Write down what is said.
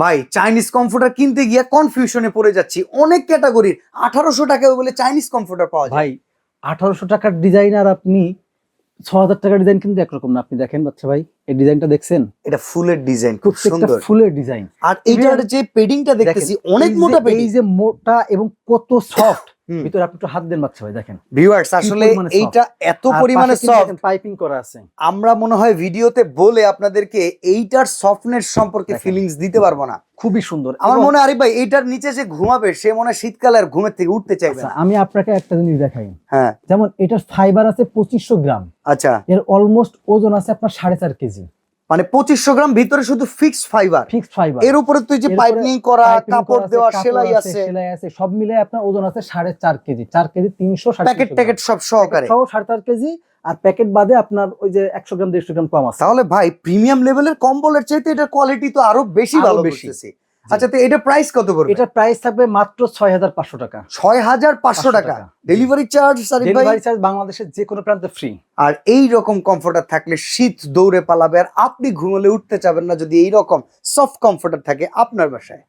ভাই Chinese comforter কিনতে গিয়ে কনফিউশনে পড়ে যাচ্ছি। অনেক ক্যাটাগরির 1800 টাকায় বলে চাইনিজ কমফোর্টার পাওয়া যায়। ভাই 1800 টাকার ডিজাইন আর আপনি 6000 টাকার ডিজাইন কিন্তু একরকম না। আপনি দেখেন বাচ্চা ভাই, এই ডিজাইনটা দেখছেন? এটা ফুলের ডিজাইন, খুব প্রত্যেকটা সুন্দর। ফুলের ডিজাইন। আর এইটার যে পেডিংটা দেখতেছি অনেক মোটা এই পেডিং। যে মোটা এবং কত সফট, ভিতরে আপনি একটু হাত দেন বাচ্চা ভাই, দেখেন ভিউয়ার্স আসলে পরিমাণে এইটা এত পরিমাণে সফট, পাইপিং করা আছে। আমরা মনে হয় ভিডিওতে বলে আপনাদেরকে এইটার সফটনেস সম্পর্কে দেখেন। ফিলিংস দিতে পারবো না। খুবই সুন্দর। আমার মনে হয় আরিফ ভাই এইটার নিচে যে ঘুমাবে সে মনে হয় শীতকালে আর ঘুমের থেকে উঠতে চাইবে না। আমি আপনাকে একটা জিনিস দেখাই। হ্যাঁ, যেমন এটার ফাইবার আছে 2500 গ্রাম। আচ্ছা, এর অলমোস্ট ওজন আছে আপনার 4.5 কেজি। মানে 2500 গ্রাম ভিতরে শুধু ফিক্সড ফাইবার। Fixed fibre. এর উপরে তুই যে পাইপিং করা, কাপড় দেওয়া, সেলাই আছে, সব মিলে আপনার ওজন আছে 4.5 কেজি। 4 কেজি 300। প্যাকেট ট্যাকেট সব সহকারে সহ 4.5 কেজি। আর প্যাকেট বাদে আপনার ওই যে 100 গ্রাম 150 গ্রাম কম আছে। তাহলে ভাই প্রিমিয়াম লেভেলের কম্বলের চাইতে এটার কোয়ালিটি তো আরো বেশি আরো ভালো বেশি। বেশি। আচ্ছা, তো এটা প্রাইস কত পড়বে? এটার প্রাইস থাকবে মাত্র 6500 টাকা। 6500 টাকা। ডেলিভারি চার্জ আরিফ ভাই? ডেলিভারি চার্জ বাংলাদেশের যে কোনো প্রান্তে ফ্রি। আর এই রকম কমফোর্টার থাকলে শীত দৌড়ে পালাবে, আর আপনি ঘুমলে উঠতে চাবেন না যদি এই রকম সফট কমফোর্টার থাকে আপনার বাসায়।